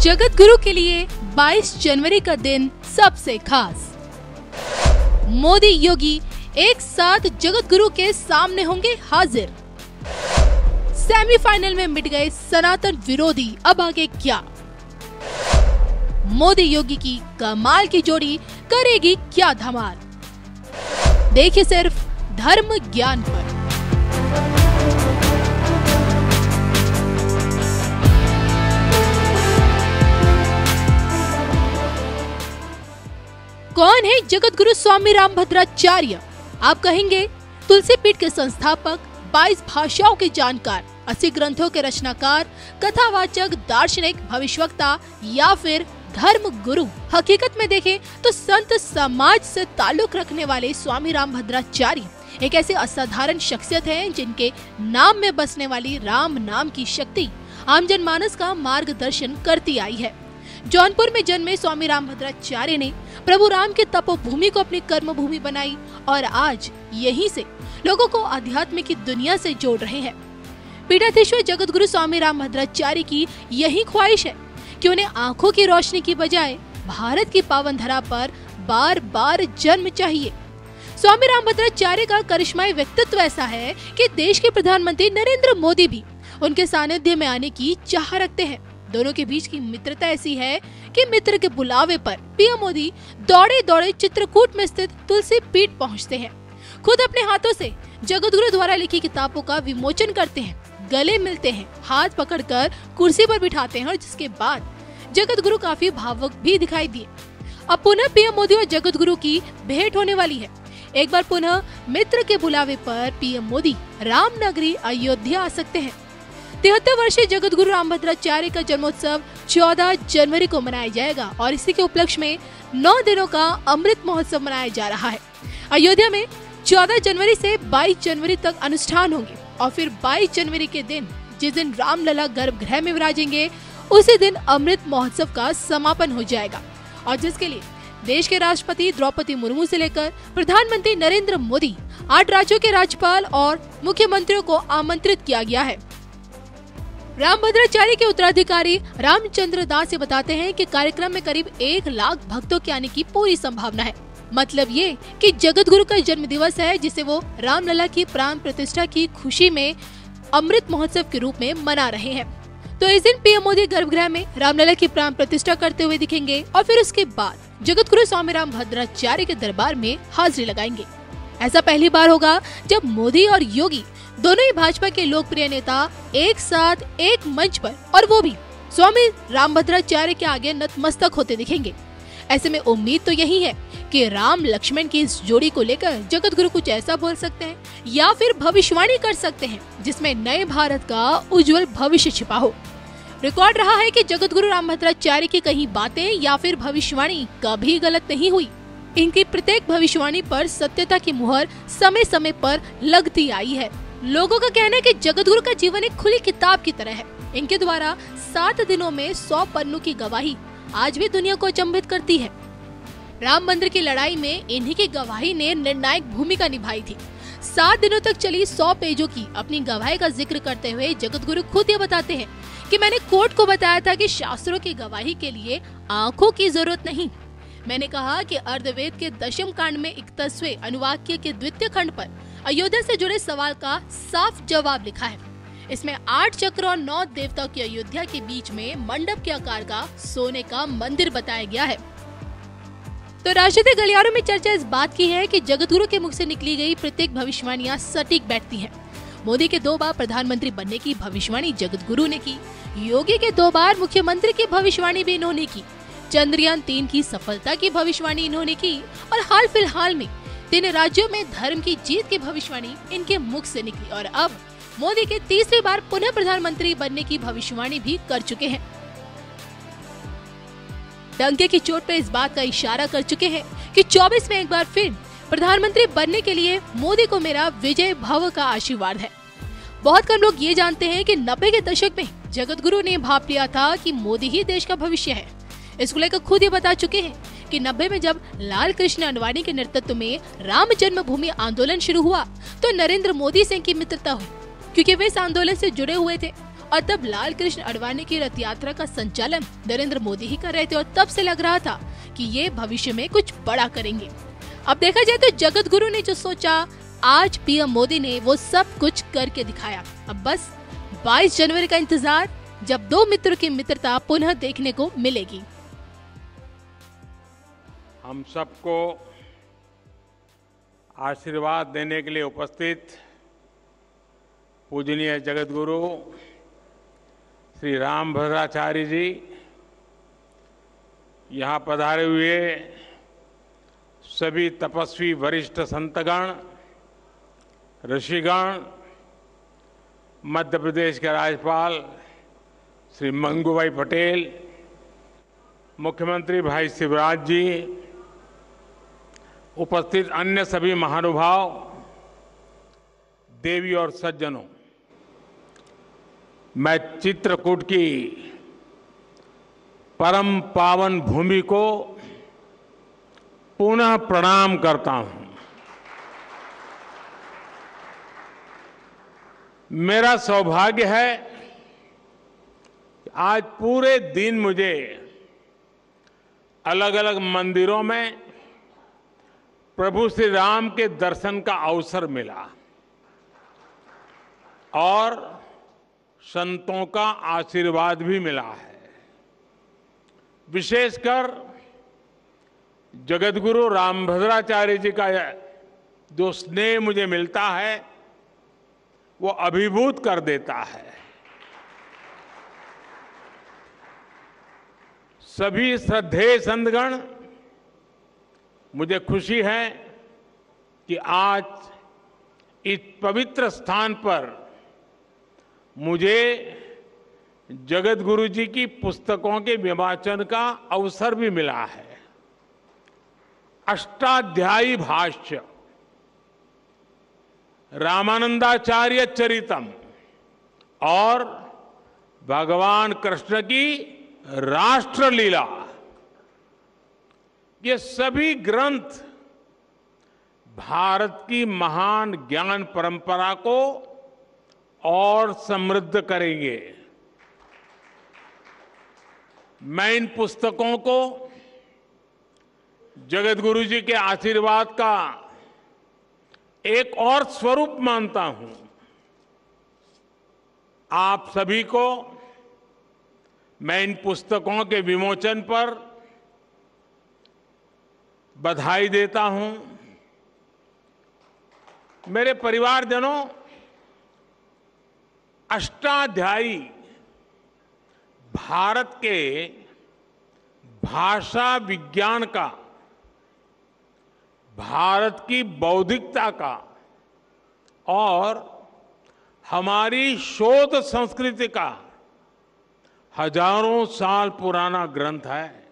जगत गुरु के लिए 22 जनवरी का दिन सबसे खास। मोदी योगी एक साथ जगत गुरु के सामने होंगे हाजिर। सेमीफाइनल में मिट गए सनातन विरोधी, अब आगे क्या? मोदी योगी की कमाल की जोड़ी करेगी क्या धमाल? देखिए सिर्फ धर्म ज्ञान पर। कौन है जगत गुरु स्वामी रामभद्राचार्य? आप कहेंगे तुलसी पीठ के संस्थापक, 22 भाषाओं के जानकार, 80 ग्रंथों के रचनाकार, कथावाचक, दार्शनिक, भविष्यवक्ता या फिर धर्म गुरु। हकीकत में देखें तो संत समाज से ताल्लुक रखने वाले स्वामी रामभद्राचार्य एक ऐसे असाधारण शख्सियत हैं जिनके नाम में बसने वाली राम नाम की शक्ति आम जनमानस का मार्गदर्शन करती आई है। जौनपुर में जन्मे स्वामी रामभद्राचार्य ने प्रभु राम के तपोभूमि को अपनी कर्म भूमि बनाई और आज यहीं से लोगों को अध्यात्म की दुनिया से जोड़ रहे हैं। पीठाधीश्वर जगत गुरु स्वामी रामभद्राचार्य की यही ख्वाहिश है कि उन्हें आंखों की रोशनी की बजाय भारत की पावन धरा पर बार बार जन्म चाहिए। स्वामी रामभद्राचार्य का करिश्माई व्यक्तित्व ऐसा है कि देश के प्रधानमंत्री नरेंद्र मोदी भी उनके सानिध्य में आने की चाह रखते हैं। दोनों के बीच की मित्रता ऐसी है कि मित्र के बुलावे पर पीएम मोदी दौड़े दौड़े चित्रकूट में स्थित तुलसी पीठ पहुंचते हैं। खुद अपने हाथों से जगत गुरु द्वारा लिखी किताबों का विमोचन करते हैं, गले मिलते हैं, हाथ पकड़कर कुर्सी पर बिठाते हैं और जिसके बाद जगत गुरु काफी भावुक भी दिखाई दिए। अब पुनः पीएम मोदी और जगत गुरु की भेंट होने वाली है। एक बार पुनः मित्र के बुलावे पर पीएम मोदी रामनगरी अयोध्या आ सकते हैं। 73 वर्षीय जगत गुरु रामभद्राचार्य का जन्मोत्सव 14 जनवरी को मनाया जाएगा और इसी के उपलक्ष्य में 9 दिनों का अमृत महोत्सव मनाया जा रहा है। अयोध्या में 14 जनवरी से 22 जनवरी तक अनुष्ठान होंगे और फिर 22 जनवरी के दिन, जिस दिन रामलला गर्भगृह में विराजेंगे, उसी दिन अमृत महोत्सव का समापन हो जाएगा और जिसके लिए देश के राष्ट्रपति द्रौपदी मुर्मू से लेकर प्रधानमंत्री नरेंद्र मोदी, 8 राज्यों के राज्यपाल और मुख्यमंत्रियों को आमंत्रित किया गया है। रामभद्राचार्य के उत्तराधिकारी रामचंद्र दास से बताते हैं कि कार्यक्रम में करीब 1 लाख भक्तों के आने की पूरी संभावना है। मतलब ये कि जगत गुरु का जन्म दिवस है जिसे वो रामलला की प्राण प्रतिष्ठा की खुशी में अमृत महोत्सव के रूप में मना रहे हैं। तो इस दिन पीएम मोदी गर्भगृह में रामलला की प्राण प्रतिष्ठा करते हुए दिखेंगे और फिर उसके बाद जगत गुरु स्वामी रामभद्राचार्य के दरबार में हाजिरी लगाएंगे। ऐसा पहली बार होगा जब मोदी और योगी दोनों ही भाजपा के लोकप्रिय नेता एक साथ एक मंच पर, और वो भी स्वामी रामभद्राचार्य के आगे नतमस्तक होते दिखेंगे। ऐसे में उम्मीद तो यही है कि राम लक्ष्मण की इस जोड़ी को लेकर जगत गुरु कुछ ऐसा बोल सकते हैं या फिर भविष्यवाणी कर सकते हैं जिसमें नए भारत का उज्जवल भविष्य छिपा हो। रिकॉर्ड रहा है कि जगत गुरु रामभद्राचार्य की कहीं बातें या फिर भविष्यवाणी कभी गलत नहीं हुई। इनकी प्रत्येक भविष्यवाणी पर सत्यता की मुहर समय समय पर लगती आई है। लोगों का कहना है कि जगत गुरु का जीवन एक खुली किताब की तरह है। इनके द्वारा 7 दिनों में 100 पन्नों की गवाही आज भी दुनिया को अचंभित करती है। राम मंदिर की लड़ाई में इन्हीं की गवाही ने निर्णायक भूमिका निभाई थी। 7 दिनों तक चली 100 पेजों की अपनी गवाही का जिक्र करते हुए जगत गुरु खुद ये बताते हैं कि मैंने कोर्ट को बताया था कि शास्त्रों की गवाही के लिए आंखों की जरूरत नहीं। मैंने कहा कि अर्धवेद के 10वें कांड में 61वें अनुवाक्य के 2य खंड पर अयोध्या से जुड़े सवाल का साफ जवाब लिखा है। इसमें 8 चक्र और 9 देवताओं की अयोध्या के बीच में मंडप के आकार का सोने का मंदिर बताया गया है। तो राजनीतिक गलियारों में चर्चा इस बात की है कि जगत गुरु के मुख से निकली गई प्रत्येक भविष्यवाणियां सटीक बैठती हैं। मोदी के 2 बार प्रधानमंत्री बनने की भविष्यवाणी जगत गुरु ने की। योगी के 2 बार मुख्यमंत्री की भविष्यवाणी भी इन्होंने की। चंद्रयान 3 की सफलता की भविष्यवाणी इन्होंने की और हाल फिलहाल में 3 राज्यों में धर्म की जीत की भविष्यवाणी इनके मुख से निकली और अब मोदी के 3री बार पुनः प्रधानमंत्री बनने की भविष्यवाणी भी कर चुके हैं। डंके की चोट पर इस बात का इशारा कर चुके हैं कि 24 में एक बार फिर प्रधानमंत्री बनने के लिए मोदी को मेरा विजय भव का आशीर्वाद है। बहुत कम लोग ये जानते हैं कि 90 के दशक में जगत गुरु ने भाप लिया था कि मोदी ही देश का भविष्य है। इसको लेकर खुद ये बता चुके हैं कि 90 में जब लाल कृष्ण अडवाणी के नेतृत्व में राम जन्मभूमि आंदोलन शुरू हुआ तो नरेंद्र मोदी से इनकी मित्रता हुई क्योंकि वे इस आंदोलन से जुड़े हुए थे और तब लाल कृष्ण आडवाणी की रथ यात्रा का संचालन नरेंद्र मोदी ही कर रहे थे और तब से लग रहा था कि ये भविष्य में कुछ बड़ा करेंगे। अब देखा जाए तो जगत गुरु ने जो सोचा, आज पीएम मोदी ने वो सब कुछ करके दिखाया। अब बस 22 जनवरी का इंतजार, जब दो मित्रों की मित्रता पुनः देखने को मिलेगी। हम सबको आशीर्वाद देने के लिए उपस्थित पूजनीय जगत गुरु श्री रामभद्राचार्य जी, यहाँ पधारे हुए सभी तपस्वी वरिष्ठ संतगण, ऋषिगण, मध्य प्रदेश के राज्यपाल श्री मंगूभाई पटेल, मुख्यमंत्री भाई शिवराज जी, उपस्थित अन्य सभी महानुभाव, देवी और सज्जनों, मैं चित्रकूट की परम पावन भूमि को पुनः प्रणाम करता हूं। मेरा सौभाग्य है कि आज पूरे दिन मुझे अलग अलग मंदिरों में प्रभु श्री राम के दर्शन का अवसर मिला और संतों का आशीर्वाद भी मिला है। विशेषकर जगतगुरु रामभद्राचार्य जी का जो स्नेह मुझे मिलता है वो अभिभूत कर देता है। सभी श्रद्धेय संतगण, मुझे खुशी है कि आज इस पवित्र स्थान पर मुझे जगत गुरु जी की पुस्तकों के विवाचन का अवसर भी मिला है। अष्टाध्यायी भाष्य, रामानंदाचार्य चरितम और भगवान कृष्ण की राष्ट्रलीला, ये सभी ग्रंथ भारत की महान ज्ञान परंपरा को और समृद्ध करेंगे। मैं इन पुस्तकों को जगत गुरु जी के आशीर्वाद का एक और स्वरूप मानता हूं। आप सभी को मैं इन पुस्तकों के विमोचन पर बधाई देता हूं। मेरे परिवारजनों, अष्टाध्यायी भारत के भाषा विज्ञान का, भारत की बौद्धिकता का और हमारी शोध संस्कृति का हजारों साल पुराना ग्रंथ है।